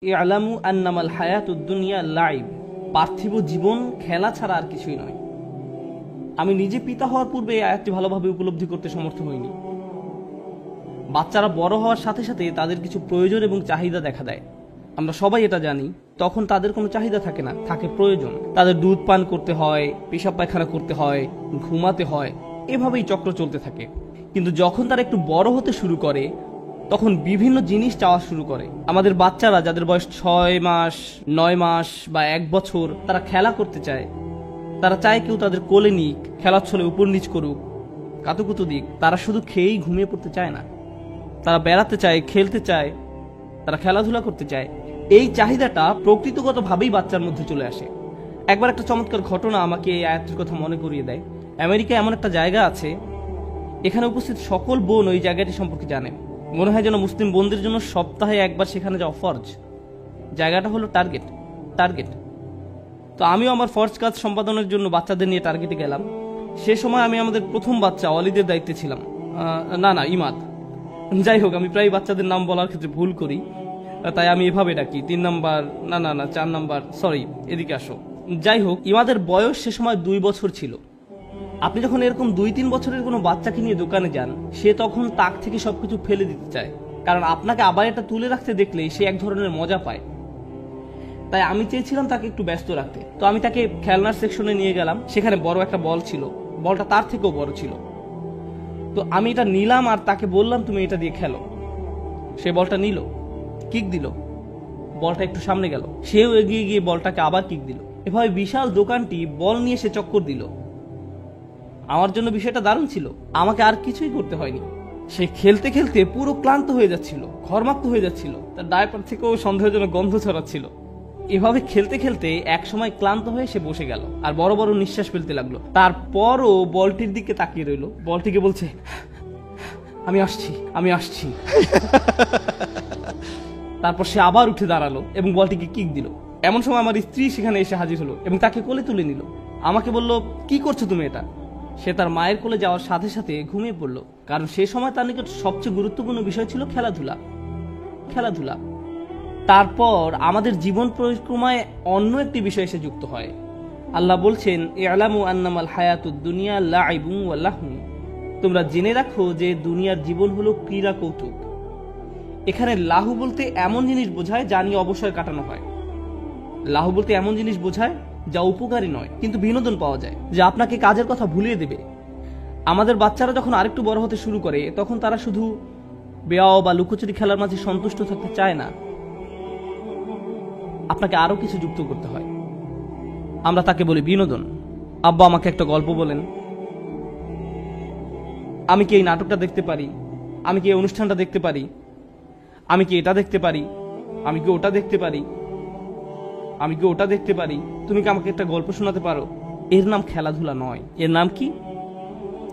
ইয়ালামু আন্নামাল হায়াতুদ দুনিয়া লাইব, পার্থিব জীবন খেলা ছাড়া আর কিছুই নয়। আমি নিজে পিতা হওয়ার পূর্বে এই আয়াতটি ভালোভাবে উপলব্ধি করতে সমর্থ হইনি। বাচ্চারা বড় হওয়ার সাথে সাথে তাদের কিছু প্রয়োজন এবং চাহিদা দেখা দেয়। আমরা সবাই এটা জানি, তখন তাদের কোনো চাহিদা থাকে না, থাকে প্রয়োজন। তাদের দুধ পান করতে হয়, পেশাব পায়খানা করতে হয়, ঘুমাতে হয়, এভাবেই চক্র চলতে থাকে। কিন্তু যখন তারা একটু বড় হতে শুরু করে তখন বিভিন্ন জিনিস চাওয়া শুরু করে। আমাদের বাচ্চারা যাদের বয়স 6 মাস, 9 মাস বা 1 বছর, তারা খেলা করতে চায়। তারা চায় কেউ তাদের কোলে নিক, খেলার ছলে উপর নিচ করুক, কাতুকুতু দিক। তারা শুধু খেয়েই ঘুমিয়ে পড়তে চায় না, তারা বেড়াতে চায়, খেলতে চায়, তারা খেলাধুলা করতে চায়। এই চাহিদাটা প্রকৃতিগতভাবেই বাচ্চার মধ্যে চলে আসে। একবার একটা চমৎকার ঘটনা আমাকে এই আয়াতের কথা মনে করিয়ে দেয়। আমেরিকায় এমন একটা জায়গা আছে, এখানে উপস্থিত সকল বোন ওই জায়গাটি সম্পর্কে জানেন। মনে হয় যেন মুসলিম বোনদের জন্য সপ্তাহে একবার সেখানে যাওয়া ফরজ। জায়গাটা হলো টার্গেট। তো আমিও আমার ফরজ কাজ সম্পাদনের জন্য বাচ্চাদের নিয়ে টার্গেটে গেলাম। সে সময় আমি আমাদের প্রথম বাচ্চা অলিদের দায়িত্বে ছিলাম। ইমাদ। যাই হোক, আমি প্রায় বাচ্চাদের নাম বলার ক্ষেত্রে ভুল করি, তাই আমি এভাবে ডাকি 3 নাম্বার, 4 নাম্বার, সরি, এদিকে আসো। যাই হোক, ইমাদের বয়স সে সময় 2 বছর ছিল। আপনি যখন এরকম 2-3 বছরের কোনো বাচ্চাকে নিয়ে দোকানে যান, সে তখন তাক থেকে সবকিছু ফেলে দিতে চায়, কারণ আপনাকে আবার এটা তুলে রাখতে দেখলেই সে এক ধরনের মজা পায়। তাই আমি চেয়েছিলাম তাকে একটু ব্যস্ত রাখতে। তো আমি তাকে খেলনার সেকশনে নিয়ে গেলাম। সেখানে বড় একটা বল ছিল, বলটা তার থেকেও বড় ছিল। তো আমি এটা নিলাম আর তাকে বললাম, তুমি এটা দিয়ে খেলো। সে বলটা নিল, কিক দিল, বলটা একটু সামনে গেল, সেও এগিয়ে গিয়ে বলটাকে আবার কিক দিল। এভাবে বিশাল দোকানটি বল নিয়ে সে চক্কর দিল। আমার জন্য বিষয়টা দারুণ ছিল, আমাকে আর কিছুই করতে হয়নি। সে খেলতে খেলতে পুরো ক্লান্ত হয়ে যাচ্ছিল, ঘর্মাক্ত হয়ে যাচ্ছিল, তার ডায়পার থেকেও সন্দেহজনক গন্ধ ছড়াচ্ছিল। এভাবে খেলতে খেলতে এক সময় ক্লান্ত হয়ে সে বসে গেল আর বড় বড় নিঃশ্বাস ফেলতে লাগলো। তারপরও বলটির দিকে তাকিয়ে রইল, বলটিকে বলছে, আমি আসছি। তারপর সে আবার উঠে দাঁড়ালো এবং বলটিকে কিক দিল। এমন সময় আমার স্ত্রী সেখানে এসে হাজির হলো এবং তাকে কোলে তুলে নিল। আমাকে বলল, কি করছো তুমি এটা? সে তার মায়ের কোলে যাওয়ার সাথে সাথে ঘুমিয়ে পড়ল, কারণ সে সময় তার নিকট সবচেয়ে গুরুত্বপূর্ণ বিষয় ছিল খেলাধুলা। তারপর আমাদের জীবন পরিক্রমায় অন্য একটি বিষয় এসে যুক্ত হয়। আল্লাহ বলছেন, ইয়ালামু আন্নামাল হায়াতুদ দুনিয়া লাইবুন ওয়া লাহউন, তোমরা জেনে রাখো যে দুনিয়ার জীবন হলো ক্রীড়া কৌতুক। এখানে লাহু বলতে এমন জিনিস বোঝায় যা নিয়ে অবসর কাটানো হয়। লাহু বলতে এমন জিনিস বোঝায় যা উপকারী নয়, কিন্তু বিনোদন পাওয়া যায়, যা আপনাকে কাজের কথা ভুলিয়ে দেবে। আমাদের বাচ্চারা যখন আরেকটু বড় হতে শুরু করে, তখন তারা শুধু বেয়াও বা লুকোচুরি খেলার মাঝে সন্তুষ্ট থাকতে চায় না, আপনাকে আরো কিছু যুক্ত করতে হয়। আমরা তাকে বলি বিনোদন। আব্বা, আমাকে একটা গল্প বলেন, আমি কি এই নাটকটা দেখতে পারি, আমি কি এই অনুষ্ঠানটা দেখতে পারি, আমি কি এটা দেখতে পারি, আমি কি ওটা দেখতে পারি, তুমি কি আমাকে একটা গল্প শোনাতে পারো? এর নাম খেলাধুলা নয়, এর নাম কি?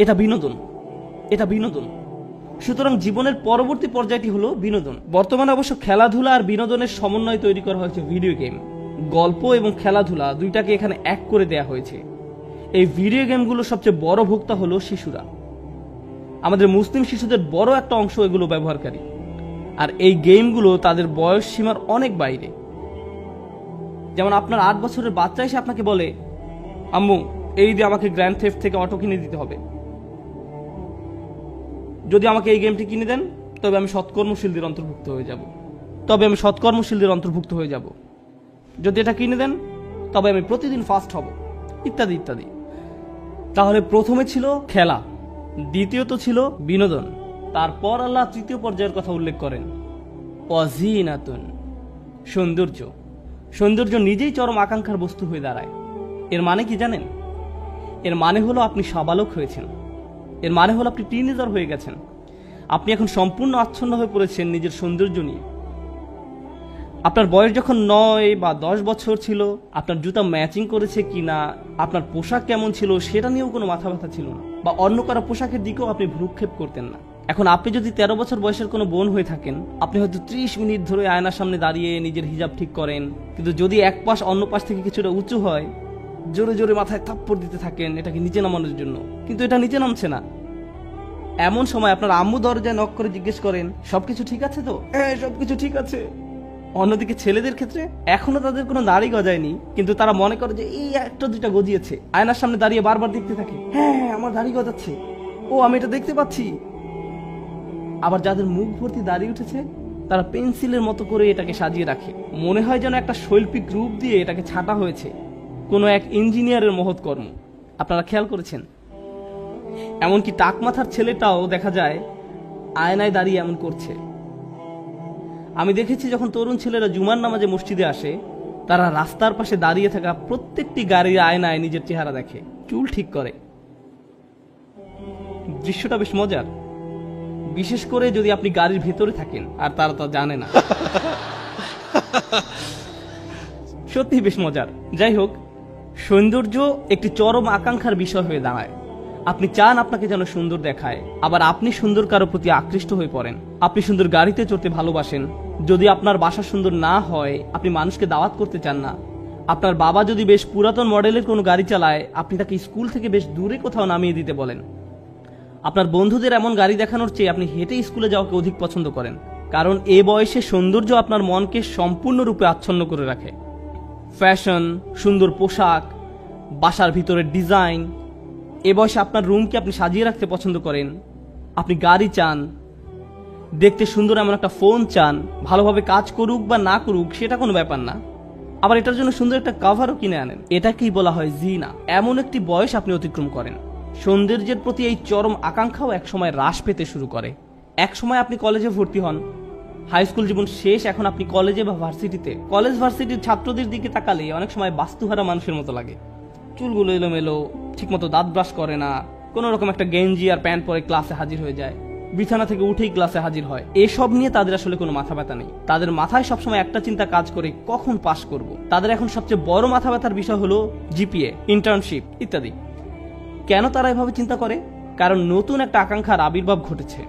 এটা বিনোদন। সুতরাং জীবনের পরবর্তী পর্যায়টি হলো বিনোদন। বর্তমানে অবশ্য খেলাধুলা আর বিনোদনের সমন্বয় তৈরি করা হয়েছে ভিডিও গেম। গল্প এবং খেলাধুলা দুইটাকে এখানে এক করে দেয়া হয়েছে। এই ভিডিও গেমগুলো সবচেয়ে বড় ভোক্তা হলো শিশুরা। আমাদের মুসলিম শিশুদের বড় একটা অংশ এগুলো ব্যবহারকারী, আর এই গেমগুলো তাদের বয়স সীমার অনেক বাইরে। যেমন আপনার 8 বছরের বাচ্চা এসে আপনাকে বলে, আম্মু, এই দিয়ে আমাকে গ্র্যান্ড থেফট থেকে অটো কিনে দিতে হবে। যদি আমাকে এই গেমটি কিনে দেন, তবে আমি সৎকর্মশীলদের অন্তর্ভুক্ত হয়ে যাব। যদি এটা কিনে দেন, তবে আমি প্রতিদিন ফাস্ট হব, ইত্যাদি ইত্যাদি। তাহলে প্রথমে ছিল খেলা, দ্বিতীয়ত ছিল বিনোদন, তারপর আল্লাহ তৃতীয় পর্যায়ের কথা উল্লেখ করেন, ওয়াজিনাতুন, সৌন্দর্য নিজেই চরম আকাঙ্ক্ষার বস্তু হয়ে দাঁড়ায়। এর মানে কি জানেন? এর মানে হলো আপনি সাবালক হয়েছেন, এর মানে হলো আপনি টিনেজার হয়ে গেছেন। আপনি এখন সম্পূর্ণ আচ্ছন্ন হয়ে পড়েছেন নিজের সৌন্দর্য নিয়ে। আপনার বয়স যখন 9 বা 10 বছর ছিল, আপনার জুতা ম্যাচিং করেছে কিনা, আপনার পোশাক কেমন ছিল, সেটা নিয়েও কোনো মাথা ব্যথা ছিল না, বা অন্য কারো পোশাকের দিকেও আপনি ভ্রুক্ষেপ করতেন না। এখন আপনি যদি 13 বছর বয়সের কোনো বোন হয়ে থাকেন, আপনি হয়তো 30 মিনিট ধরে আয়নার সামনে দাঁড়িয়ে নিজের হিজাব ঠিক করেন, কিন্তু যদি এক পাশ অন্য পাশ থেকে কিছুটা উঁচু হয়, জোরে জোরে মাথায় থাপ্পড় দিতে থাকেন এটাকে নিচে নামানোর জন্য, কিন্তু এটা নিচে নামছে না। এমন সময় আপনার আম্মু দরজায় নক করে জিজ্ঞেস করেন, সবকিছু ঠিক আছে তো? হ্যাঁ, সবকিছু ঠিক আছে। অন্যদিকে ছেলেদের ক্ষেত্রে এখনো তাদের কোনো নারী গজায়নি, কিন্তু তারা মনে করে যে এই একটা দুইটা গজিয়েছে, আয়নার সামনে দাঁড়িয়ে বারবার দেখতে থাকে, হ্যাঁ হ্যাঁ আমার দাড়ি গজাচ্ছে, ও আমি এটা দেখতে পাচ্ছি। আবার যাদের মুখ ভর্তি দাড়ি উঠেছে তারা পেন্সিলের মতো করে এটাকে সাজিয়ে রাখে, মনে হয় যেন একটা শৈল্পিক রূপ দিয়ে এটাকে ছাটা হয়েছে, কোনো এক ইঞ্জিনিয়ারের মহৎ কর্ম। আপনারা খেয়াল করেছেন? এমনকি টাক মাথার ছেলেটাও দেখা যায় আয়নায় দাঁড়িয়ে এমন করছে। আমি দেখেছি যখন তরুণ ছেলেরা জুমার নামাজে মসজিদে আসে, তারা রাস্তার পাশে দাঁড়িয়ে থাকা প্রত্যেকটি গাড়ির আয়নায় নিজের চেহারা দেখে, চুল ঠিক করে। দৃশ্যটা বেশ মজার, বিশেষ করে যদি আপনি গাড়ির ভেতরে থাকেন আর তারা তা জানে না। সত্যি বেশ মজার। যাই হোক, সৌন্দর্য একটি চরম আকাঙ্ক্ষার বিষয় হয়ে দাঁড়ায়। আপনি চান আপনাকে যেন সুন্দর দেখায়, আবার আপনি সুন্দর কারো প্রতি আকৃষ্ট হয়ে পড়েন। আপনি সুন্দর গাড়িতে চড়তে ভালোবাসেন। যদি আপনার বাসা সুন্দর না হয়, আপনি মানুষকে দাওয়াত করতে চান না। আপনার বাবা যদি বেশ পুরাতন মডেলের কোনো গাড়ি চালায়, আপনি তাকে স্কুল থেকে বেশ দূরে কোথাও নামিয়ে দিতে বলেন। আপনার বন্ধুদের এমন গাড়ি দেখানোর চেয়ে আপনি হেঁটে স্কুলে যাওয়াকে অধিক পছন্দ করেন, কারণ এ বয়সে সৌন্দর্য আপনার মনকে সম্পূর্ণরূপে আচ্ছন্ন করে রাখে। ফ্যাশন, সুন্দর পোশাক, বাসার ভিতরের ডিজাইন, এ বয়সে আপনার রুমকে আপনি সাজিয়ে রাখতে পছন্দ করেন। আপনি গাড়ি চান, দেখতে সুন্দর এমন একটা ফোন চান, ভালোভাবে কাজ করুক বা না করুক সেটা কোনো ব্যাপার না, আবার এটার জন্য সুন্দর একটা কভারও কিনে আনেন। এটাকেই বলা হয় জিনা। এমন একটি বয়স আপনি অতিক্রম করেন। সৌন্দর্যের প্রতি এই চরম আকাঙ্ক্ষাও একসময় হ্রাস পেতে শুরু করে। একসময় আপনি কলেজে ভর্তি হন, হাই স্কুল জীবন শেষ, এখন আপনি কলেজে বা ভার্সিটিতে। কলেজ ভার্সিটির ছাত্রদের দিকে তাকালে অনেক সময় বাস্তুহারা মানুষের মতো লাগে। চুলগুলো এলোমেলো, ঠিকমতো দাঁত ব্রাশ করে না, কোনো রকম একটা গেঞ্জি আর প্যান্ট পরে ক্লাসে হাজির হয়ে যায়, বিছানা থেকে উঠেই ক্লাসে হাজির হয়। এসব নিয়ে তাদের আসলে কোনো মাথা ব্যথা নেই। তাদের মাথায় সবসময় একটা চিন্তা কাজ করে, কখন পাশ করব। তাদের এখন সবচেয়ে বড় মাথা ব্যথার বিষয় হলো জিপিএ, ইন্টার্নশিপ ইত্যাদি। কেন তারা এভাবে চিন্তা করে? কারণ নতুন একটা আকাঙ্ক্ষার আবির্ভাব ঘটেছে।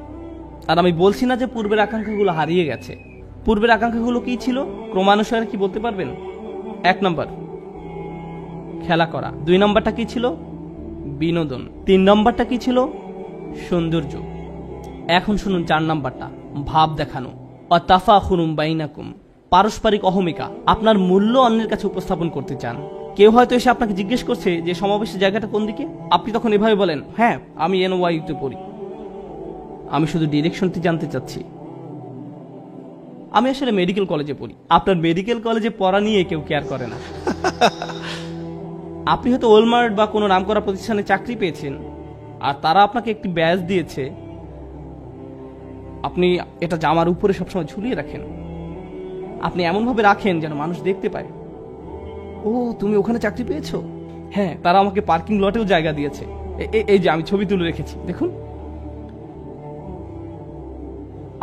আর আমি বলছি না যে পূর্বের আকাঙ্ক্ষাগুলো হারিয়ে গেছে। পূর্বের আকাঙ্ক্ষাগুলো কি ছিল ক্রমানুসারে কি বলতে পারবেন? 1 নম্বর খেলা করা, 2 নম্বরটা কি ছিল? বিনোদন, 3 নম্বরটা কি ছিল? সৌন্দর্য। এখন শুনুন 4 নম্বরটা, ভাব দেখানো, অতাফাখুরুম বাইনাকুম, পারস্পরিক অহমিকা। আপনার মূল্য অন্যের কাছে উপস্থাপন করতে চান। কেউ হয়তো এসে আপনাকে জিজ্ঞেস করছে যে সমাবেশের জায়গাটা কোন দিকে, আপনি তখন এভাবে বলেন, হ্যাঁ আমি NYU-তে পড়ি, আমি শুধু ডিরেকশনটি জানতে চাচ্ছি, আমি আসলে মেডিকেল কলেজে পড়ি। আপনার মেডিকেল কলেজে পড়া নিয়ে কেউ কেয়ার করে না। আপনি হয়তো ওলমার্ট বা কোনো নামকরা প্রতিষ্ঠানে চাকরি পেয়েছেন, আর তারা আপনাকে একটি ব্যাজ দিয়েছে, আপনি এটা জামার উপরে সবসময় ঝুলিয়ে রাখেন। আপনি এমনভাবে রাখেন যেন মানুষ দেখতে পায়, ও তুমি ওখানে চাকরি পেয়েছো? হ্যাঁ, তারা আমাকে পার্কিং লটেও জায়গা দিয়েছে, এই যে আমি ছবি তুলে রেখেছি দেখুন।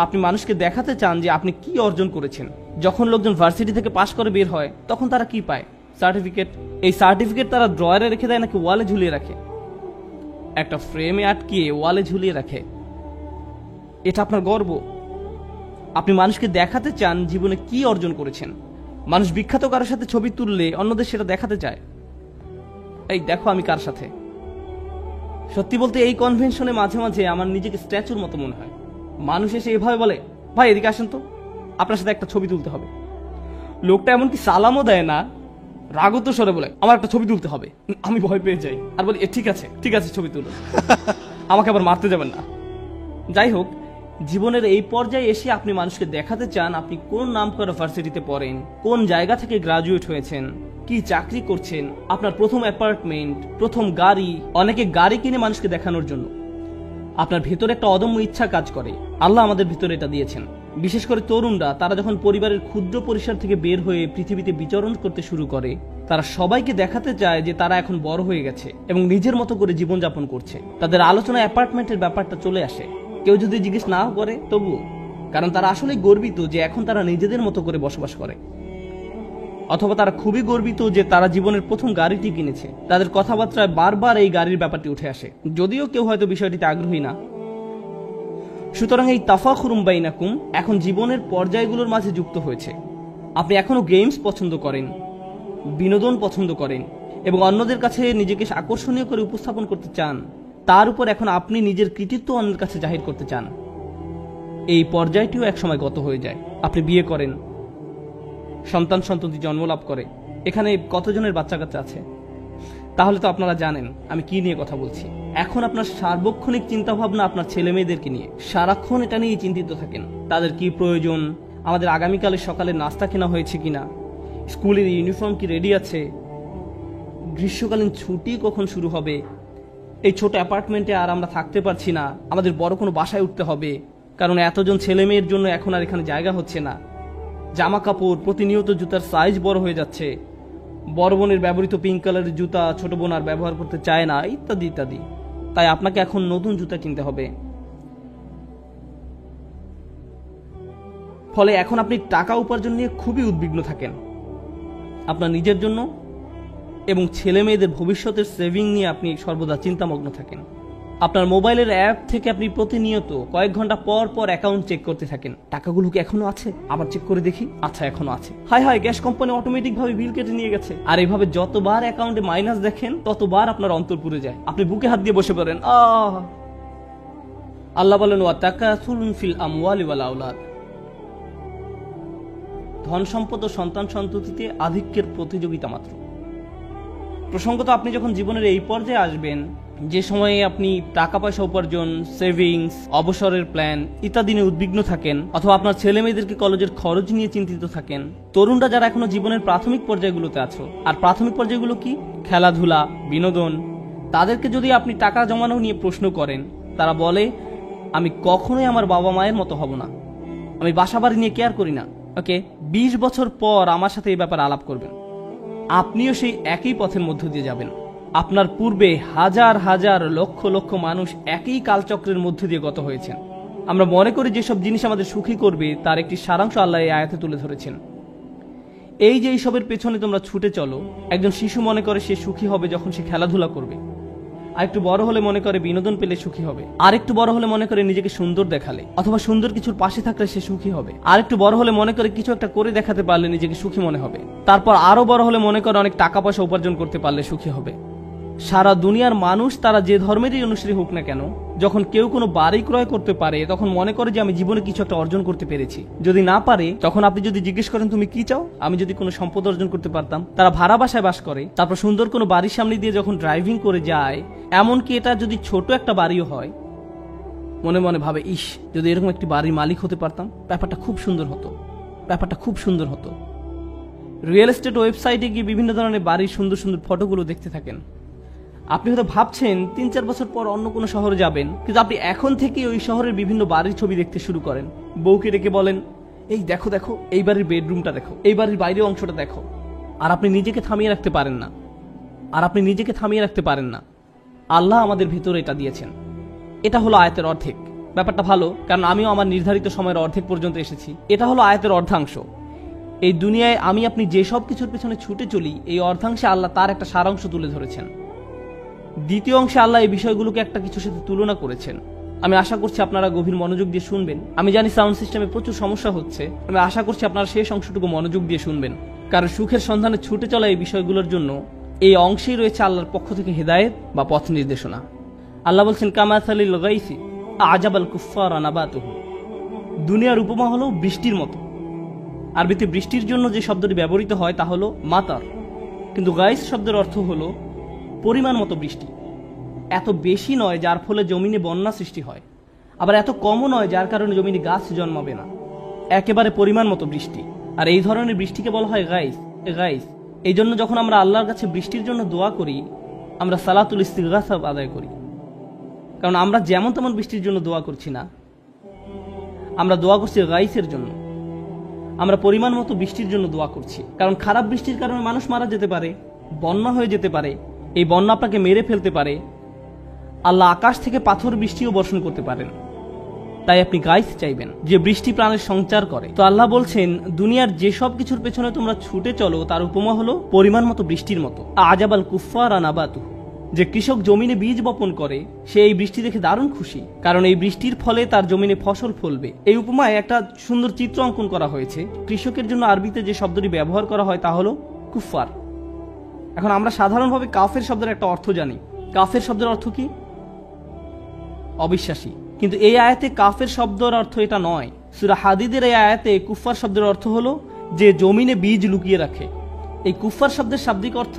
আপনি মানুষকে দেখাতে চান যে আপনি কি অর্জন করেছেন। যখন লোকজন ভার্সিটি থেকে পাশ করে বের হয়, তখন তারা কি পায়? সার্টিফিকেট। এই সার্টিফিকেট তারা ড্রয়ারে রেখে দেয় নাকি ওয়ালে ঝুলিয়ে রাখে? একটা ফ্রেমে আটকিয়ে ওয়ালে ঝুলিয়ে রাখে। এটা আপনার গর্ব। আপনি মানুষকে দেখাতে চান জীবনে কি অর্জন করেছেন। মানুষ বিখ্যাত কারোর সাথে ছবি তুললে অন্যদের সেটা দেখাতে চায়, এই দেখো আমি কার সাথে। সত্যি বলতে এই কনভেনশনে মাঝে মাঝে আমার নিজেকে স্ট্যাচুর মতো মনে হয়। মানুষ এসে এভাবে বলে, ভাই এদিকে আসেন তো, আপনার সাথে একটা ছবি তুলতে হবে। লোকটা এমনকি সালামও দেয় না, রাগত স্বরে বলে, আমার একটা ছবি তুলতে হবে। আমি ভয় পেয়ে যাই আর বলি, ঠিক আছে ঠিক আছে ছবি তুলুন, আমাকে আবার মারতে যাবেন না। যাই হোক, জীবনের এই পর্যায়ে এসে আপনি মানুষকে দেখাতে চান আপনি কোন নামকরা ভার্সিটিতে পড়েন, কোন জায়গা থেকে গ্রাজুয়েট হয়েছেন, কি চাকরি করছেন, আপনার প্রথম অ্যাপার্টমেন্ট, প্রথম গাড়ি। অনেকে গাড়ি কিনে মানুষকে দেখানোর জন্য। আপনার ভেতরে একটা অদম্য ইচ্ছা কাজ করে, আল্লাহ আমাদের ভিতরে এটা দিয়েছেন। বিশেষ করে তরুণরা, তারা যখন পরিবারের ক্ষুদ্র পরিসর থেকে বের হয়ে পৃথিবীতে বিচরণ করতে শুরু করে, তারা সবাইকে দেখাতে চায় যে তারা এখন বড় হয়ে গেছে এবং নিজের মতো করে জীবনযাপন করছে। তাদের আলোচনায় অ্যাপার্টমেন্টের ব্যাপারটা চলে আসে, কেউ যদি জিজ্ঞেস নাও করে তবুও, কারণ তারা আসলে গর্বিত যে এখন তারা নিজেদের মতো করে বসবাস করে। অথবা তারা খুবই গর্বিত যে তারা জীবনের প্রথম গাড়িটি কিনেছে। তাদের কথাবার্তায় বারবার এই গাড়ির ব্যাপারটি উঠে আসে, যদিও কেউ হয়তো বিষয়টিতে আগ্রহী না। সুতরাং এই তাফাখুরুম বাইনাকুম এখন জীবনের পর্যায়গুলোর মাঝে যুক্ত হয়েছে। আপনি এখনো গেমস পছন্দ করেন, বিনোদন পছন্দ করেন এবং অন্যদের কাছে নিজেকে আকর্ষণীয় করে উপস্থাপন করতে চান। তার উপর এখন আপনি নিজের কৃতিত্ব অন্যের কাছে জাহির করতে চান। এই পর্যায়টিও একসময় গত হয়ে যায়। আপনি বিয়ে করেন, সন্তান সন্ততি জন্ম লাভ করে। এখানে কতজনের বাচ্চা কাচ্চা আছে? তাহলে তো আপনারা জানেন আমি কি নিয়ে কথা বলছি। এখন আপনার সার্বক্ষণিক চিন্তা ভাবনা আপনার ছেলে মেয়েদেরকে নিয়ে, সারাক্ষণ এটা নিয়ে চিন্তিত থাকেন। তাদের কি প্রয়োজন, আমাদের আগামীকালের সকালে নাস্তা কেনা হয়েছে কিনা, স্কুলের ইউনিফর্ম কি রেডি আছে, গ্রীষ্মকালীন ছুটি কখন শুরু হবে, এই ছোট অ্যাপার্টমেন্টে আর আমরা থাকতে পারছি না, আমাদের বড় কোনো বাসায় উঠতে হবে, কারণ এতজন ছেলে মেয়ের জন্য এখন আর এখানে জায়গা হচ্ছে না, জামা কাপড় প্রতিনিয়ত জুতার সাইজ বড় হয়ে যাচ্ছে, বড় বোনের ব্যবহৃত পিঙ্ক কালারের জুতা ছোট বোন আর ব্যবহার করতে চায় না, ইত্যাদি ইত্যাদি। তাই আপনাকে এখন নতুন জুতা কিনতে হবে। ফলে এখন আপনি টাকা উপার্জন নিয়ে খুবই উদ্বিগ্ন থাকেন, আপনার নিজের জন্য এবং ছেলে মেয়েদের ভবিষ্যতের সেভিং নিয়ে আপনি সর্বদা চিন্তামগ্ন থাকেন। আপনার মোবাইলের অ্যাপ থেকে আপনি প্রতিনিয়ত কয়েক ঘন্টা পর পর অ্যাকাউন্ট চেক করতে থাকেন, টাকাগুলো কি এখনো আছে, আবার চেক করে দেখি, আচ্ছা এখনো আছে, হায় হায় গ্যাস কোম্পানি অটোমেটিক ভাবে বিল কেটে নিয়ে গেছে। আর এইভাবে যতবার অ্যাকাউন্টে মাইনাস দেখেন ততবার আপনার অন্তর পুড়ে যায়, আপনি বুকে হাত দিয়ে বসে পড়েন। আল্লাহ বলেন ওয়া তাকাসুরুন ফিল আমওয়ালি ওয়াল আওলাদ, ধন সম্পদ ও সন্তান সন্ততিতে আধিক্যের প্রতিযোগিতা মাত্র। প্রসঙ্গত আপনি যখন জীবনের এই পর্যায়ে আসবেন যে সময়ে আপনি টাকা পয়সা উপার্জন, সেভিংস, অবসরের প্ল্যান ইত্যাদি নিয়ে উদ্বিগ্ন থাকেন, অথবা আপনার ছেলে মেয়েদেরকে কলেজের খরচ নিয়ে চিন্তিত থাকেন, তরুণরা যারা এখনো জীবনের প্রাথমিক পর্যায়গুলোতে আছো, আর প্রাথমিক পর্যায়গুলো কি, খেলাধুলা, বিনোদন, তাদেরকে যদি আপনি টাকা জমানো নিয়ে প্রশ্ন করেন, তারা বলে আমি কখনোই আমার বাবা মায়ের মতো হব না, আমি বাসা বাড়ি নিয়ে কেয়ার করি না। ওকে, 20 বছর পর আমার সাথে এই ব্যাপারে আলাপ করবেন, আপনিও সেই একই পথের মধ্য দিয়ে যাবেন। আপনার পূর্বে হাজার হাজার লক্ষ লক্ষ মানুষ একই কালচক্রের মধ্য দিয়ে গত হয়েছেন। আমরা মনে করি যেসব জিনিস আমাদের সুখী করবে তার একটি সারাংশ আল্লাহ এই আয়াতে তুলে ধরেছেন। এই যে এইসবের পেছনে তোমরা ছুটে চলো, একজন শিশু মনে করে সে সুখী হবে যখন সে খেলাধুলা করবে, আর একটু বড় হলে মনে করে বিনোদন পেলে সুখী হবে, আর একটু বড় হলে মনে করে নিজেকে সুন্দর দেখালে অথবা সুন্দর কিছুর পাশে থাকলে সে সুখী হবে, আর একটু বড় হলে মনে করে কিছু একটা করে দেখাতে পারলে নিজেকে সুখী মনে হবে, তারপর আরো বড় হলে মনে করে অনেক টাকা পয়সা উপার্জন করতে পারলে সুখী হবে। সারা দুনিয়ার মানুষ তারা যে ধর্মেরই অনুসারী হোক না কেন, যখন কেউ কোনো বাড়ি ক্রয় করতে পারে তখন মনে করে যে আমি জীবনে কিছু একটা অর্জন করতে পেরেছি। যদি না পারে তখন আপনি যদি জিজ্ঞেস করেন তুমি কি চাও, আমি যদি কোনো সম্পদ অর্জন করতে পারতাম। তারা ভাড়া বাসায় বাস করে, তারপর সুন্দর কোনো বাড়ির সামনে দিয়ে যখন ড্রাইভিং করে যায়, এমনকি এটা যদি ছোট একটা বাড়িও হয়, মনে মনে ভাবে ইস যদি এরকম একটি বাড়ির মালিক হতে পারতাম, ব্যাপারটা খুব সুন্দর হতো, ব্যাপারটা খুব সুন্দর হতো। রিয়েল এস্টেট ওয়েবসাইটে গিয়ে বিভিন্ন ধরনের বাড়ির সুন্দর সুন্দর ফটোগুলো দেখতে থাকেন। আপনি হয়তো ভাবছেন 3-4 বছর পর অন্য কোনো শহরে যাবেন, কিন্তু আপনি এখন থেকে ওই শহরের বিভিন্ন বাড়ির ছবি দেখতে শুরু করেন। বউকে ডেকে বলেন এই দেখো দেখো এই বাড়ির বেডরুমটা দেখো, এই বাড়ির বাইরের অংশটা দেখো, আর আপনি নিজেকে থামিয়ে রাখতে পারেন না। আল্লাহ আমাদের ভেতরে এটা দিয়েছেন। এটা হলো আয়াতের অর্ধেক। ব্যাপারটা ভালো, কারণ আমিও আমার নির্ধারিত সময়ের অর্ধেক পর্যন্ত এসেছি। এটা হলো আয়াতের অর্ধাংশ। এই দুনিয়ায় আমি আপনি যেসব কিছুর পেছনে ছুটে চলি, এই অর্ধাংশে আল্লাহ তার একটা সারাংশ তুলে ধরেছেন। দ্বিতীয় অংশে আল্লাহ এই বিষয়গুলোকে একটা কিছুর সাথে তুলনা করেছেন। আমি আশা করছি আপনারা গভীর মনোযোগ দিয়ে শুনবেন। আমি জানি সাউন্ড সিস্টেমে প্রচুর সমস্যা হচ্ছে, আমি আশা করছি আপনারা শেষ অংশটুকু মনোযোগ দিয়ে শুনবেন, কারণ সুখের সন্ধানে ছুটে চলা এই বিষয়গুলোর জন্য এই অংশেই রয়েছে আল্লাহর পক্ষ থেকে হেদায়েত বা পথ নির্দেশনা। আল্লাহ বলছেন কামাসালিল গাইসি আজাবাল কুফফারা নাবাতুহু, দুনিয়ার উপমা হলো বৃষ্টির মতো। আরবিতে বৃষ্টির জন্য যে শব্দটি ব্যবহৃত হয় তা হলো মাতার, কিন্তু গাইস শব্দের অর্থ হলো পরিমাণ মতো বৃষ্টি। এত বেশি নয় যার ফলে জমিনে বন্যা সৃষ্টি হয়, আবার এত কমও নয় যার কারণে জমিনে গাছ জন্মাবে না, একেবারে পরিমাণ মতো বৃষ্টি। আর এই ধরনের বৃষ্টিকে বলা হয় গাইস। এই জন্য যখন আমরা আল্লাহর কাছে বৃষ্টির জন্য দোয়া করি, আমরা সালাতুল ইস্তিগহাসা আদায় করি, কারণ আমরা যেমন তেমন বৃষ্টির জন্য দোয়া করছি না, আমরা দোয়া করছি গাইসের জন্য। আমরা পরিমাণ মতো বৃষ্টির জন্য দোয়া করছি, কারণ খারাপ বৃষ্টির কারণে মানুষ মারা যেতে পারে, বন্যা হয়ে যেতে পারে, এই বন্যা আপনাকে মেরে ফেলতে পারে। আল্লাহ আকাশ থেকে পাথর বৃষ্টিও বর্ষণ করতে পারেন। তাই আপনি গাইস চাইবেন যে বৃষ্টি প্রাণের সঞ্চার করে। তো আল্লাহ বলছেন দুনিয়ার যেসব কিছুর পেছনে তোমরা ছুটে চলো তার উপমা হলো পরিমাণ মতো বৃষ্টির মতো। আজাবাল কুফফারা নাবাতুহু, যে কৃষক জমিনে বীজ বপন করে সে এই বৃষ্টি দেখে দারুণ খুশি, কারণ এই বৃষ্টির ফলে তার জমিনে ফসল ফলবে। এই উপমায় একটা সুন্দর চিত্র অঙ্কন করা হয়েছে। কৃষকের জন্য আরবিতে যে শব্দটি ব্যবহার করা হয় তা হলো কুফফার। এখন আমরা সাধারণভাবে কাফের শব্দের একটা অর্থ জানি। কাফের শব্দের অর্থ কি? অবিশ্বাসী। কিন্তু এই আয়াতে কাফের শব্দের অর্থ এটা নয়। সূরা হাদীদের এই আয়াতে কুফফার শব্দের অর্থ হলো যে জমিনে বীজ লুকিয়ে রাখে। এই কুফফার শব্দের শাব্দিক অর্থ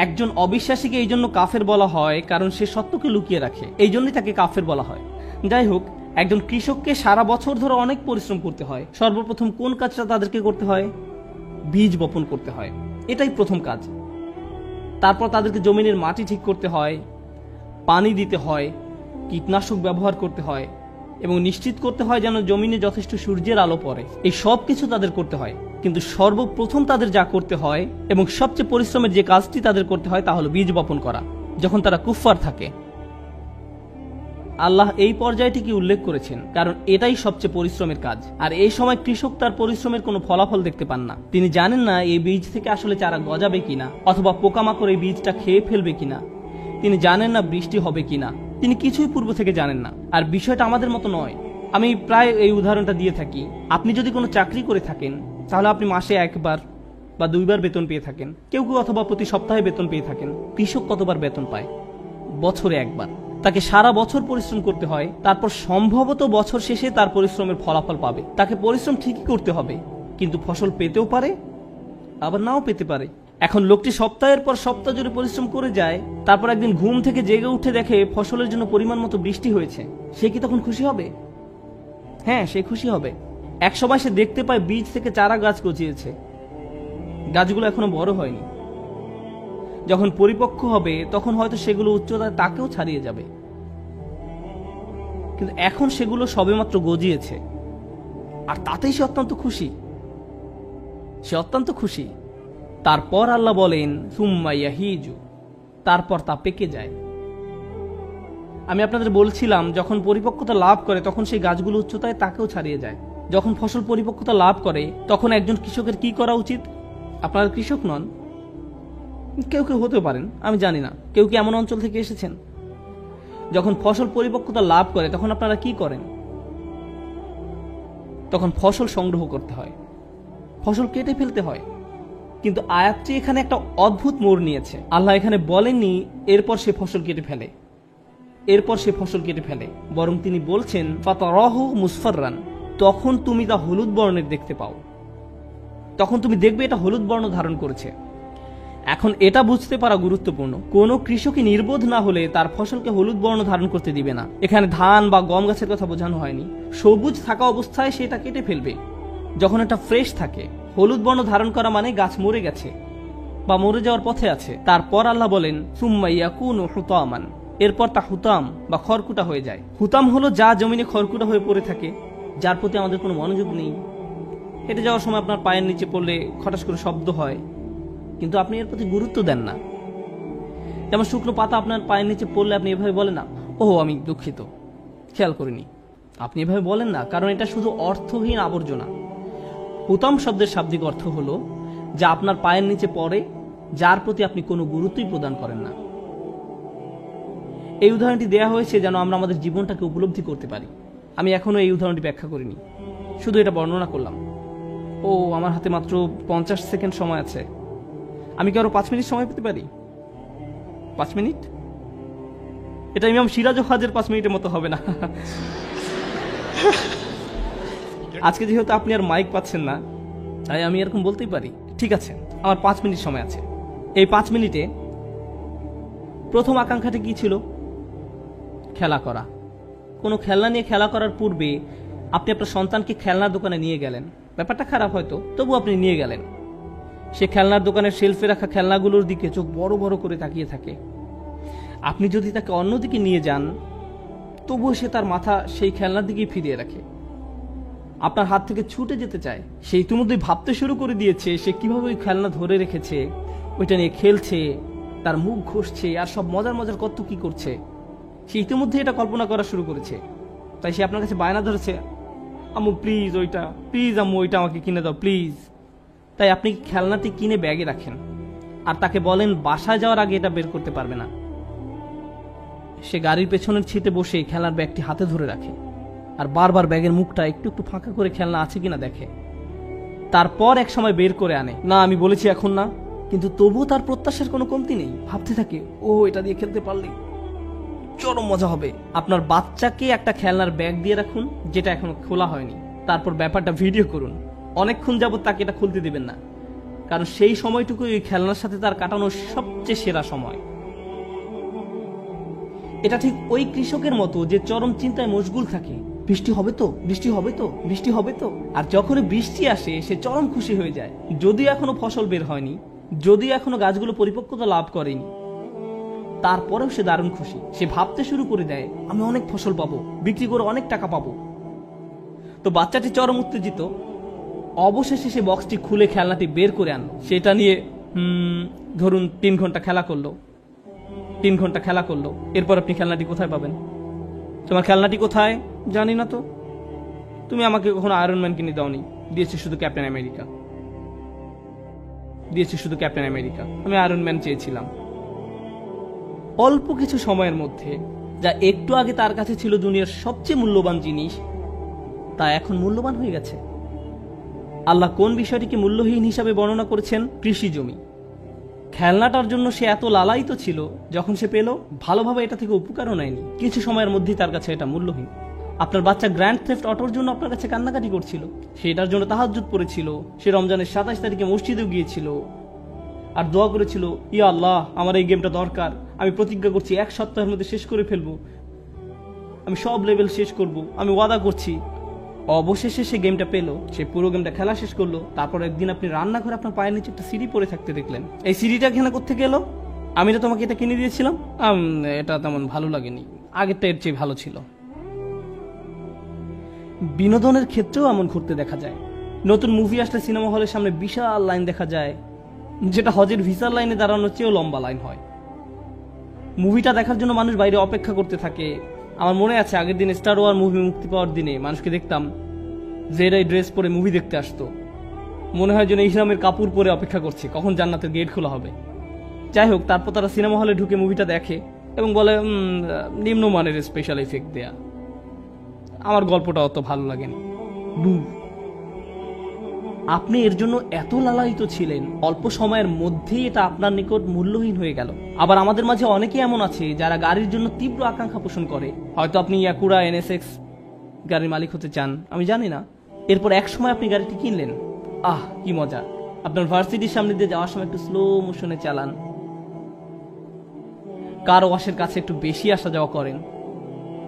একজন অবিশ্বাসীকে এই জন্য কাফের বলা হয় কারণ সে সত্যকে লুকিয়ে রাখে, এই জন্যই তাকে কাফের বলা হয়। যাই হোক, একজন কৃষককে সারা বছর ধরে অনেক পরিশ্রম করতে হয়। সর্বপ্রথম কোন কাজটা তাদেরকে করতে হয়? বীজ বপন করতে হয়, এটাই প্রথম কাজ। তারপর তাদেরকে জমিনের মাটি ঠিক করতে হয়, পানি দিতে হয়, কীটনাশক ব্যবহার করতে হয় এবং নিশ্চিত করতে হয় যেন জমিনে যথেষ্ট সূর্যের আলো পড়ে। এই সব কিছু তাদের করতে হয়, কিন্তু সর্বপ্রথম তাদের যা করতে হয় এবং সবচেয়ে পরিশ্রমের যে কাজটি তাদের করতে হয় তা হলো বীজ বপন করা, যখন তারা কুফফার থাকে। আল্লাহ এই পর্যায়টিকে উল্লেখ করেছেন কারণ এটাই সবচেয়ে পরিশ্রমের কাজ। আর এই সময় কৃষক তার পরিশ্রমের কোনো ফলাফল দেখতে পান না। তিনি জানেন না এই বীজ থেকে আসলে চারা গজাবে কিনা, অথবা পোকামাকড় এই বীজটা খেয়ে ফেলবে কিনা। তিনি জানেন না বৃষ্টি হবে কিনা, তিনি কিছুই পূর্ব থেকে জানেন না। আর বিষয়টা আমাদের মতো নয়। আমি প্রায় এই উদাহরণটা দিয়ে থাকি। আপনি যদি কোনো চাকরি করে থাকেন তাহলে আপনি মাসে একবার বা দুইবার বেতন পেয়ে থাকেন, কেউ কেউ অথবা প্রতি সপ্তাহে বেতন পেয়ে থাকেন। কৃষক কতবার বেতন পায়? বছরে একবার। তাকে সারা বছর পরিশ্রম করতে হয়, তারপর সম্ভবত বছর শেষে তার পরিশ্রমের ফলাফল পাবে। তাকে পরিশ্রম ঠিকই করতে হবে, কিন্তু ফসল পেতেও পারে আবার নাও পেতে পারে। এখন লোকটি সপ্তাহের পর সপ্তাহ জুড়ে পরিশ্রম করে যায়, তারপর একদিন ঘুম থেকে জেগে উঠে দেখে ফসলের জন্য পরিমাণ মতো বৃষ্টি হয়েছে। সে কি তখন খুশি হবে? হ্যাঁ, সে খুশি হবে। এক সময় সে দেখতে পায় বীজ থেকে চারা গাছ গজিয়েছে, গাছগুলো এখনো বড় হয়নি। যখন পরিপক্ক হবে তখন হয়তো সেগুলো উচ্চতায় তাকেও ছাড়িয়ে যাবে, কিন্তু এখন সেগুলো সবেমাত্র গজিয়েছে, আর তাতেই সে অত্যন্ত খুশি। তারপর আল্লাহ বলেন সুম্মা ইয়াহিজু, তারপর তা পেকে যায়। আমি আপনাদের বলছিলাম যখন পরিপক্কতা লাভ করে তখন সেই গাছগুলো উচ্চতায় তাকেও ছাড়িয়ে যায়। যখন ফসল পরিপক্কতা লাভ করে তখন একজন কৃষকের কি করা উচিত? আপনারা কৃষক নন, কেউ কেউ হতে পারেন, আমি জানি না। কেউ কি এমন অঞ্চল থেকে এসেছেন? যখন ফসল পরিপক্কতা লাভ করে তখন আপনারা কি করেন? তখন ফসল সংগ্রহ করতে হয়, ফসল কেটে ফেলতে হয়। কিন্তু আয়াতটি এখানে একটা অদ্ভুত মোড় নিয়েছে। আল্লাহ এখানে বলেননি এরপর সে ফসল কেটে ফেলে, বরং তিনি বলছেন ফাতারাহু মুসফাররান, তখন তুমি তা হলুদ বর্ণের দেখতে পাও। তখন তুমি দেখবে এটা হলুদ বর্ণ ধারণ করেছে। এখন এটা বুঝতে পারা গুরুত্বপূর্ণ, কোনো কৃষকই নির্বোধ না হলে তার ফসলকে হলুদ বর্ণ ধারণ করতে দিবে না। এখানে ধান বা গম গাছের কথা বোঝানো হয়নি। সবুজ থাকা অবস্থায় সেটা কেটে ফেলবে। যখন এটা ফ্রেশ থাকে, হলুদ বর্ণ ধারণ করা মানে গাছ মরে গেছে বা মরে যাওয়ার পথে আছে। তারপর আল্লাহ বলেন সুম্মা ইয়াকুনু হুতামান, এরপর তা হুতাম বা খড়কুটা হয়ে যায়। হুতাম হলো যা জমিনে খড়কুটা হয়ে পড়ে থাকে, যার প্রতি আমাদের কোনো মনোযোগ নেই। হেঁটে যাওয়ার সময় আপনার পায়ের নিচে পড়লে খটাস করে শব্দ হয়, কিন্তু আপনি এর প্রতি গুরুত্ব দেন না। যেমন শুকনো পাতা আপনার পায়ের নিচে পড়লে আপনি এভাবে বলেন না, ও আমি দুঃখিত, খেয়াল করিনি। আপনি এভাবে বলেন না, কারণ এটা শুধু অর্থহীন আবর্জনা। হুতাম শব্দের শাব্দিক অর্থ হলো যা আপনার পায়ের নিচে পড়ে, যার প্রতি আপনি কোনো গুরুত্বই প্রদান করেন না। এই উদাহরণটি দেয়া হয়েছে যেন আমরা আমাদের জীবনটাকে উপলব্ধি করতে পারি। আমি এখনো এই উদাহরণটি ব্যাখ্যা করিনি, শুধু এটা বর্ণনা করলাম। ও আমার হাতে মাত্র 50 সেকেন্ড সময় আছে, আমি কি আরো 5 মিনিট সময় পেতে পারি? 5 মিনিট? এটা ইমাম সিরাজ ওয়াজের 5 মিনিটের মতো হবে না। আজকে যেহেতু আপনি আর মাইক পাচ্ছেন না, তাই আমি এরকম বলতেই পারি। ঠিক আছে, আমার 5 মিনিট সময় আছে। এই 5 মিনিটে প্রথম আকাঙ্ক্ষাটা কি ছিল? খেলা করা। কোনো খেলনা নিয়ে খেলা করার পূর্বে আপনি আপনার সন্তানকে খেলনার দোকানে নিয়ে গেলেন। ব্যাপারটা খারাপ হয়তো, তবু আপনি নিয়ে গেলেন। সে খেলনার দোকানের শেলফে রাখা খেলনাগুলোর দিকে চোখ বড় বড় করে তাকিয়ে থাকে। আপনি যদি তাকে অন্যদিকে নিয়ে যান, তবুও সে তার মাথা সেই খেলনার দিকেই ফিরিয়ে রাখে। আপনার হাত থেকে ছুটে যেতে চায়। সে ইতিমধ্যেই ভাবতে শুরু করে দিয়েছে সে কিভাবে ওই খেলনা ধরে রেখেছে, ওইটা নিয়ে খেলছে, তার মুখ ঘষছে, আর সব মজার মজার কত কি করছে। সে ইতিমধ্যে এটা কল্পনা করা শুরু করেছে। তাই সে আপনার কাছে বায়না ধরেছে, আম্মু প্লিজ ওইটা, প্লিজ আম্মু ওইটা আমাকে কিনে দাও প্লিজ। তাই আপনি খেলনাটি কিনে ব্যাগে রাখেন আর তাকে বলেন বাসায় যাওয়ার আগে এটা বের করতে পারবে না। সে গাড়ির পেছনের সিটে বসে খেলনার ব্যাগটি হাতে ধরে রাখে আর বারবার ব্যাগের মুখটা একটু একটু ফাঁকা করে খেলনা আছে কিনা দেখে। তারপর এক সময় বের করে আনে। না, আমি বলেছি এখন না, কিন্তু তবুও তার প্রত্যাশার কোনো কমতি নেই। ভাবতে থাকে, ও এটা দিয়ে খেলতে পারলেই চরম মজা হবে। আপনার বাচ্চাকে একটা খেলনার ব্যাগ দিয়ে রাখুন যেটা এখনো খোলা হয়নি, তারপর ব্যাপারটা ভিডিও করুন। অনেকক্ষণ যাবত তাকে এটা খুলতে দিবেন না, কারণ সেই সময়টুকু ওই খেলনার সাথে তার কাটানোর সবচেয়ে সেরা সময়। এটা ঠিক ওই কৃষকের মতো যে চরম চিন্তায় মশগুল থাকে, বৃষ্টি হবে তো, বৃষ্টি হবে তো, বৃষ্টি হবে তো। আর যখনই বৃষ্টি আসে সে চরম খুশি হয়ে যায়। যদিও এখনো ফসল বের হয়নি, যদিও এখনো গাছগুলো পরিপক্কতা লাভ করেনি, তারপরেও সে দারুণ খুশি। সে ভাবতে শুরু করে দেয়, আমি অনেক ফসল পাবো, বিক্রি করে অনেক টাকা পাবো। তো বাচ্চাটি চরম উত্তেজিত। অবশেষে সে বক্সটি খুলে খেলনাটি বের করে আনলো। সেটা নিয়ে ধরুন 3 ঘন্টা খেলা করলো। 3 ঘন্টা খেলা করলো। এরপর আপনি খেলনাটি কোথায় পাবেন? তোমার খেলনাটি কোথায়? জানি না তো। তুমি আমাকে কখনো আয়রন ম্যান কিনে দাওনি, দিয়েছি শুধু ক্যাপ্টেন আমেরিকা, দিয়েছি শুধু ক্যাপ্টেন আমেরিকা। আমি আয়রন ম্যান চেয়েছিলাম। অল্প কিছু সময়ের মধ্যে যা একটু আগে তার কাছে ছিল দুনিয়ার সবচেয়ে মূল্যবান জিনিস, তা এখন মূল্যবান হয়ে গেছে। আল্লাহ কোন বিষয়টিকে মূল্যহীন হিসাবে বর্ণনা করেছেন? কৃষি জমি। খেলনাটার জন্য সে এত লালায়িত ছিল, যখন সে পেল ভালোভাবে এটা থেকে উপকারও নেয়নি। কিছু সময়ের মধ্যেই তার কাছে এটা মূল্যহীন। আপনার বাচ্চা গ্র্যান্ড থেফট অটোর জন্য আপনার কাছে কান্নাকাটি করছিল, সেটার জন্য তাহাজ্জুদ পড়েছিল, সে রমজানের 27 তারিখে মসজিদেও গিয়েছিল আর দোয়া করেছিল, ইয়া আল্লাহ আমার এই গেমটা দরকার, আমি প্রতিজ্ঞা করছি 1 সপ্তাহের মধ্যে শেষ করে ফেলবো, আমি সব লেভেল শেষ করব, আমি ওয়াদা করছি। অবশেষে সে গেমটা পেলো, সে পুরো গেমটা খেলা শেষ করলো। তারপর একদিন আপনি রান্নাঘরে আপনার পায়ের নিচে একটা সিঁড়ি পড়ে থাকতে দেখলেন। এই সিঁড়িটা এখানে কোত্থেকে এলো? আমি না তোমাকে এটা কিনে দিয়েছিলাম। এটা তেমন ভালো লাগেনি, আগেরটা এর চেয়ে ভালো ছিল। বিনোদনের ক্ষেত্রেও এমন ঘুরতে দেখা যায়। নতুন মুভি আসলে সিনেমা হলের সামনে বিশাল লাইন দেখা যায়, যেটা হজের ভিসার লাইনে দাঁড়ানোর চেয়েও লম্বা লাইন হয়। মুভিটা দেখার জন্য মানুষ বাইরে অপেক্ষা করতে থাকে। আমার মনে আছে আগের দিন স্টার ওয়ার মুভি মুক্তি পাওয়ার দিনে মানুষকে দেখতাম যে এরাই ড্রেস পরে মুভি দেখতে আসতো, মনে হয় যেন ইসলামের কাপড় পরে অপেক্ষা করছে কখন জান্নাতের গেট খোলা হবে। যাই হোক, তারপর তারা সিনেমা হলে ঢুকে মুভিটা দেখে এবং বলে নিম্নমানের স্পেশাল এফেক্ট দেয়া। আমার গল্পটা অত ভালো লাগেনি। আপনি এর জন্য এত লালায়িত ছিলেন, অল্প সময়ের মধ্যেই এটা আপনার নিকট মূল্যহীন হয়ে গেল। আবার আমাদের মাঝে অনেকে এমন আছে যারা গাড়ির জন্য তীব্র আকাঙ্ক্ষা পোষণ করে। হয়তো আপনি ইয়াকুরা NSX গাড়ির মালিক হতে চান, আমি জানি না। এরপর এক সময় আপনি গাড়িটি কিনলেন, কি মজা। আপনার ভার্সিটির সামনে দিয়ে যাওয়ার সময় একটু স্লো মোশনে চালান, কার ওয়াশের কাছে একটু বেশি আসা যাওয়া করেন।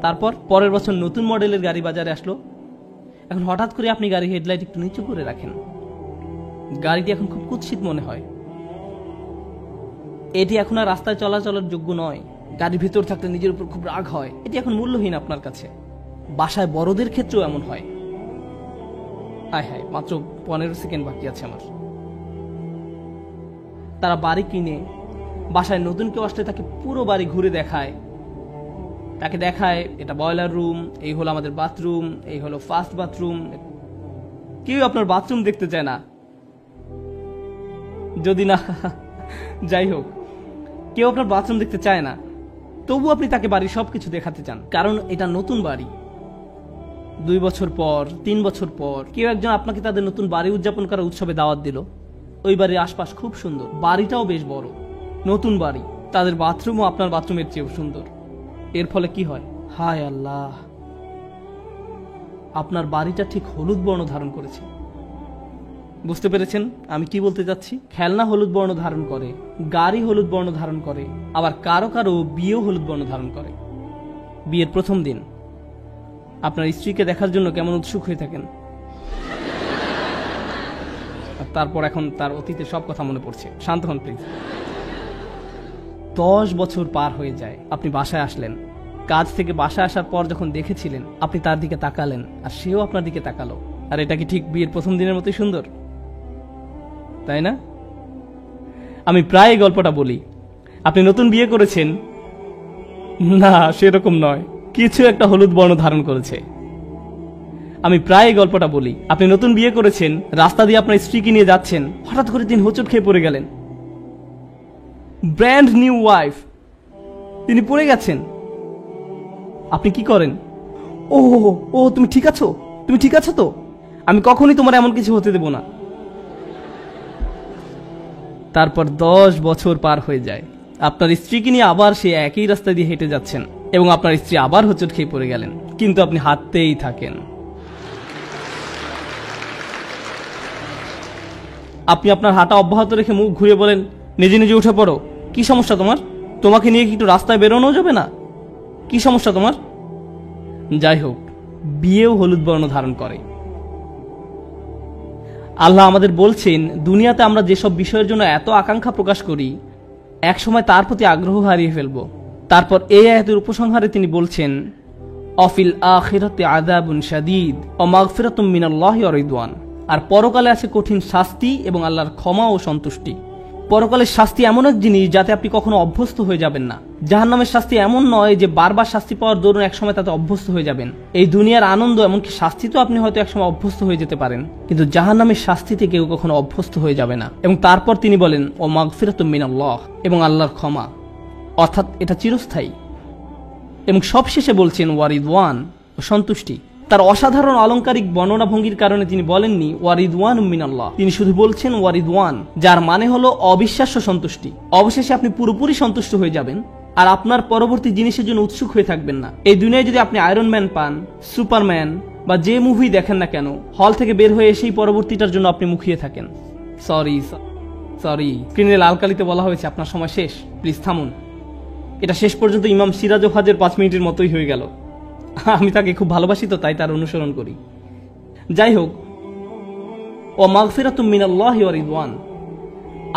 তারপর পরের বছর নতুন মডেলের গাড়ি বাজারে আসলো। এখন হঠাৎ করে আপনি গাড়ি হেডলাইট একটু নিচু করে রাখেন, গাড়িটি এখন খুব কুৎসিত মনে হয়। এটি এখন আর রাস্তায় চলাচলের যোগ্য নয়। গাড়ির ভিতর থাকলে নিজের উপর খুব রাগ হয়। এটি এখন মূল্যহীন আপনার কাছে। বাসায় বড়দের ক্ষেত্রেও এমন হয়। হায়, মাত্র 15 সেকেন্ড বাকি আছে আমার। তারা বাড়ি কিনে বাসায় নতুন কেউ আসলে তাকে পুরো বাড়ি ঘুরে দেখায়। তাকে দেখায় এটা বয়লার রুম, এই হলো আমাদের বাথরুম, এই হলো ফার্স্ট বাথরুম। কেউ আপনার বাথরুম দেখতে চায় না, যদি না যাই হোক, কেউ আপনার বাথরুম দেখতে চায় না, তবু আপনি তাকে বাড়ির সবকিছু দেখাতে চান, কারণ এটা নতুন বাড়ি। 2 বছর পর, 3 বছর পর কেউ একজন আপনাকে তাদের নতুন বাড়ি উদযাপন করার উৎসবে দাওয়াত দিল। ওই বাড়ির আশপাশ খুব সুন্দর, বাড়িটাও বেশ বড়, নতুন বাড়ি, তাদের বাথরুমও আপনার বাথরুমের চেয়েও সুন্দর। এর ফলে কি হয়? হায় আল্লাহ, আপনার বাড়িটা ঠিক হলুদ বর্ণ ধারণ করেছে। বুঝতে পেরেছেন আমি কি বলতে যাচ্ছি? খেলনা হলুদ বর্ণ ধারণ করে, গাড়ি হলুদ বর্ণ ধারণ করে, আবার কারো কারো বিয়েও হলুদ বর্ণ ধারণ করে। বিয়ের প্রথম দিন আপনার স্ত্রীকে দেখার জন্য কেমন উৎসুক হয়ে থাকেন, তারপর এখন তার অতীতের সব কথা মনে পড়ছে। শান্ত হন প্লিজ। 10 বছর পার হয়ে যায়, আপনি বাসায় আসলেন। কাজ থেকে বাসায় আসার পর যখন দেখেছিলেন, আপনি তার দিকে তাকালেন আর সেও আপনার দিকে তাকালো। আর এটা কি ঠিক বিয়ের প্রথম দিনের মতোই সুন্দর, তাই না? আমি প্রায় গল্পটা বলি। আপনি নতুন বিয়ে করেছেন, না সেরকম নয়, কিছু একটা হলুদ বর্ণ ধারণ করেছে। আমি প্রায় গল্পটা বলি। আপনি নতুন বিয়ে করেছেন, রাস্তা দিয়ে আপনার স্ত্রীকে নিয়ে যাচ্ছেন, হঠাৎ করে দিন হোঁচট খেয়ে পড়ে গেলেন। ব্র্যান্ড নিউ ওয়াইফ, তিনি পড়ে গেছেন। আপনি কি করেন? ও তুমি ঠিক আছো? তুমি ঠিক আছো তো? আমি কখনই তোমার এমন কিছু হতে দেব না। তারপর 10 বছর পার হয়ে যায়, আপনার স্ত্রীকে নিয়ে আবার সে একই রাস্তা দিয়ে হেঁটে যাচ্ছেন এবং আপনার স্ত্রী আবার হোঁচট খেয়ে পড়ে গেলেন, কিন্তু আপনি হাঁটতেই থাকেন। আপনি আপনার হাঁটা অব্যাহত রেখে মুখ ঘুরে বলেন, নিজে নিজে উঠে পড়ো। কি সমস্যা তোমার? তোমাকে নিয়ে কি একটু রাস্তায় বেরোনো যাবে না? কি সমস্যা তোমার? যাই হোক, বিয়েও হলুদ বর্ণ ধারণ করে। আল্লাহ আমাদের বলছেন, দুনিয়াতে আমরা যেসব বিষয়ের জন্য এত আকাঙ্ক্ষা প্রকাশ করি, একসময় তার প্রতি আগ্রহ হারিয়ে ফেলব। তারপর এই আয়াতের উপসংহারে তিনি বলছেন, অফিল আখিরাতে আযাবুন শাদীদ ওয়া মাগফিরাতুম মিনাল্লাহি ওয়া রিদওয়ান। আর পরকালে আছে কঠিন শাস্তি এবং আল্লাহর ক্ষমা ও সন্তুষ্টি। পরকালের শাস্তি এমন এক জিনিস যাতে আপনি কখনো অভ্যস্ত হয়ে যাবেন না। জাহান্নামের শাস্তি এমন নয় যে বারবার শাস্তি পাওয়ার দরুন একসময় তাতে অভ্যস্ত হয়ে যাবেন। এই দুনিয়ার আনন্দ, এমনকি শাস্তি তো আপনি হয়তো একসময় অভ্যস্ত হয়ে যেতে পারেন, কিন্তু জাহান্নামের শাস্তিতে কেউ কখনো অভ্যস্ত হয়ে যাবে না। এবং তারপর তিনি বলেন, ও মাগফিরাতুম মিনাল্লাহ, এবং আল্লাহর ক্ষমা, অর্থাৎ এটা চিরস্থায়ী। এবং সবশেষে বলছেন ওয়া রিদওয়ান, ও সন্তুষ্টি। তার অসাধারণ অলংকারিক বর্ণনা ভঙ্গির কারণে তিনি বলেননি ওয়া রিদওয়ানুম মিনাল্লাহ, তিনি শুধু বলছেন ওয়া রিদওয়ান, যার মানে হলো অবিশ্বাস্য সন্তুষ্টি। অবশেষে আপনি পুরোপুরি সন্তুষ্ট হয়ে যাবেন আর আপনার পরবর্তী জিনিসের জন্য উৎসুক হয়ে থাকবেন না। এই দুনিয়ায় যদি আপনি আয়রন ম্যান পান, সুপারম্যান বা যে মুভি দেখেন না কেন, হল থেকে বের হয়ে এসেই পরবর্তীটার জন্য আপনি মুখিয়ে থাকেন। সরি, স্ক্রিনে লাল কালিতে বলা হয়েছে আপনার সময় শেষ, প্লিজ থামুন। এটা শেষ পর্যন্ত ইমাম সিরাজ ওয়াজের 5 মিনিটের মতোই হয়ে গেল। আমি তাকে খুব ভালোবাসি তো তাই তার অনুসরণ করি। যাই হোক, ও মাগফিরাতুম মিনাল্লাহি ওয়া রিদওয়ান,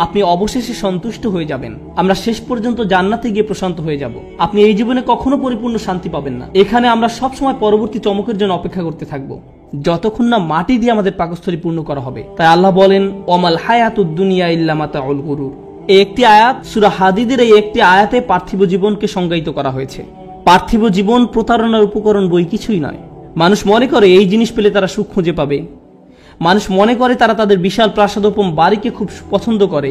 আপনি অবশেষে সন্তুষ্ট হয়ে যাবেন। আমরা শেষ পর্যন্ত জান্নাতে গিয়ে প্রশান্ত হয়ে যাব। আপনি এই জীবনে কখনো পরিপূর্ণ শান্তি পাবেন না। এখানে আমরা সব সময় পরবর্তী চমকের জন্য অপেক্ষা করতে থাকব, যতক্ষণ না মাটি দিয়ে আমাদের পাকস্থলী পূর্ণ করা হবে। তাই আল্লাহ বলেন, ওয়ামাল হায়াতুদ দুনিয়া ইল্লা মাতাউল গুরুর। এই একটি আয়াত, সূরা হাদীদের এই একটি আয়াতে পার্থিব জীবনকে সংজ্ঞায়িত করা হয়েছে। পার্থিব জীবন প্রতারণার উপকরণ বই কিছুই নয়। মানুষ মনে করে এই জিনিস পেলে তারা সুখ খুঁজে পাবে। মানুষ মনে করে তারা তাদের বিশাল প্রাসাদোপম বাড়িকে খুব পছন্দ করে,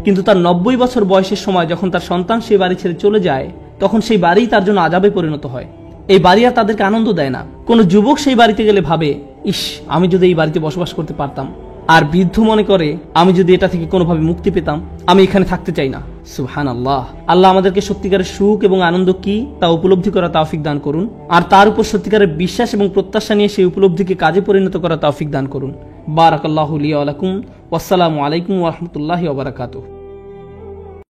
কিন্তু তার 90 বছর বয়সের সময় যখন তার সন্তান সেই বাড়ি ছেড়ে চলে যায়, তখন সেই বাড়ি তার জন্য আযাবে পরিণত হয়। এই বাড়ি আর তাদেরকে আনন্দ দেয় না। কোনো যুবক সেই বাড়িতে গেলে ভাবে, ইস, আমি যদি এই বাড়িতে বসবাস করতে পারতাম। আর বৃদ্ধ মনে করে, আমি যদি এটা থেকে কোনোভাবে মুক্তি পেতাম, আমি এখানে থাকতে চাই না। সুবহানাল্লাহ। আল্লাহ আমাদেরকে সত্যিকারের সুখ এবং আনন্দ কি তা উপলব্ধি করা তৌফিক দান করুন, আর তার উপর সত্যিকারের বিশ্বাস এবং প্রত্যাশা নিয়ে সেই উপলব্ধিকে কাজে পরিণত করা তৌফিক দান করুন। বারাকাল্লাহু লি ওয়া লাকুম। ওয়াসসালামু আলাইকুম ওয়া রাহমাতুল্লাহি ওয়া বারাকাতুহু।